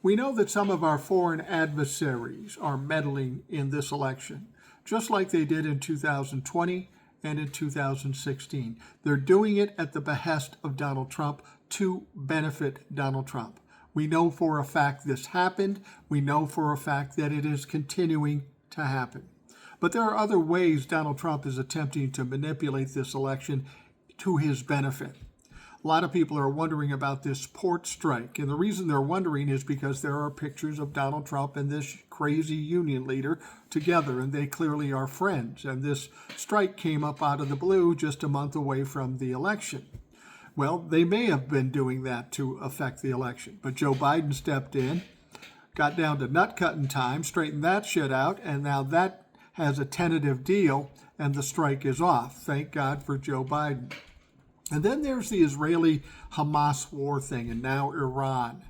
We know that some of our foreign adversaries are meddling in this election, just like they did in 2020 and in 2016. They're doing it at the behest of Donald Trump to benefit Donald Trump. We know for a fact this happened. We know for a fact that it is continuing to happen. But there are other ways Donald Trump is attempting to manipulate this election to his benefit. A lot of people are wondering about this port strike. And the reason they're wondering is because there are pictures of Donald Trump and this crazy union leader together, and they clearly are friends. And this strike came up out of the blue just a month away from the election. Well, they may have been doing that to affect the election. But Joe Biden stepped in, got down to nut cutting time, straightened that shit out, and now that has a tentative deal, and the strike is off. Thank God for Joe Biden. And then there's the Israeli-Hamas war thing, and now Iran.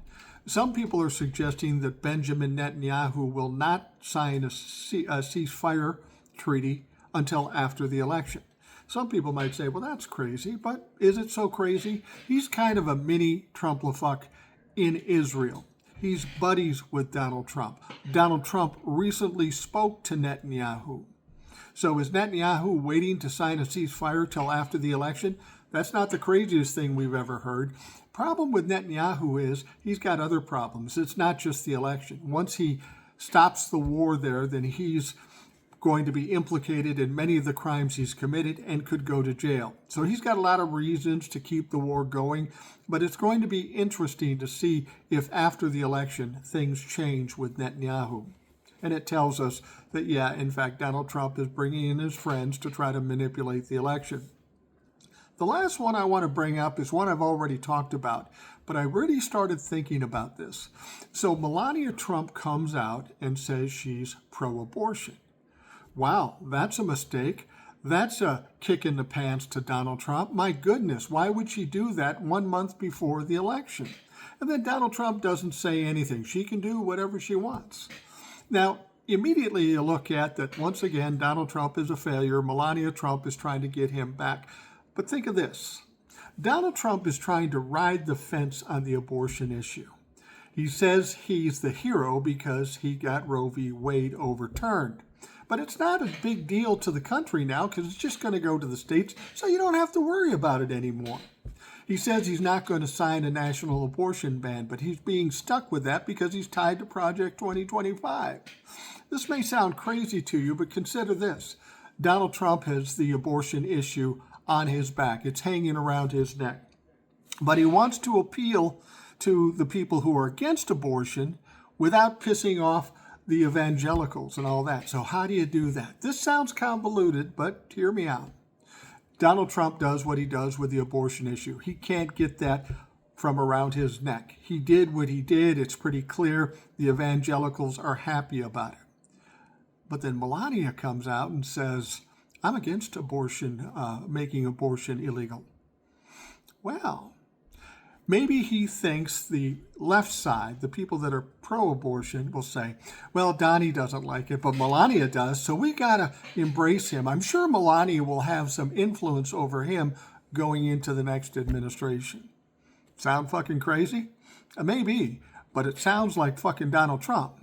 Some people are suggesting that Benjamin Netanyahu will not sign a ceasefire treaty until after the election. Some people might say, well, that's crazy, but is it so crazy? He's kind of a mini Trump-la-fuck in Israel. He's buddies with Donald Trump. Donald Trump recently spoke to Netanyahu. So is Netanyahu waiting to sign a ceasefire till after the election? That's not the craziest thing we've ever heard. Problem with Netanyahu is he's got other problems. It's not just the election. Once he stops the war there, then he's going to be implicated in many of the crimes he's committed and could go to jail. So he's got a lot of reasons to keep the war going, but it's going to be interesting to see if after the election things change with Netanyahu. And it tells us that, yeah, in fact, Donald Trump is bringing in his friends to try to manipulate the election. The last one I want to bring up is one I've already talked about, but I really started thinking about this. So Melania Trump comes out and says she's pro-abortion. Wow, that's a mistake. That's a kick in the pants to Donald Trump. My goodness, why would she do that 1 month before the election? And then Donald Trump doesn't say anything. She can do whatever she wants. Now, immediately you look at that, once again, Donald Trump is a failure. Melania Trump is trying to get him back. But think of this. Donald Trump is trying to ride the fence on the abortion issue. He says he's the hero because he got Roe v. Wade overturned. But it's not a big deal to the country now because it's just going to go to the states, so you don't have to worry about it anymore. He says he's not going to sign a national abortion ban, but he's being stuck with that because he's tied to Project 2025. This may sound crazy to you, but consider this. Donald Trump has the abortion issue on his back. It's hanging around his neck. But he wants to appeal to the people who are against abortion without pissing off the evangelicals and all that. So how do you do that? This sounds convoluted, but hear me out. Donald Trump does what he does with the abortion issue. He can't get that from around his neck. He did what he did. It's pretty clear. The evangelicals are happy about it. But then Melania comes out and says, I'm against abortion, making abortion illegal. Well, maybe he thinks the left side, the people that are pro-abortion, will say, well, Donnie doesn't like it, but Melania does, so we got to embrace him. I'm sure Melania will have some influence over him going into the next administration. Sound fucking crazy? Maybe, but it sounds like fucking Donald Trump.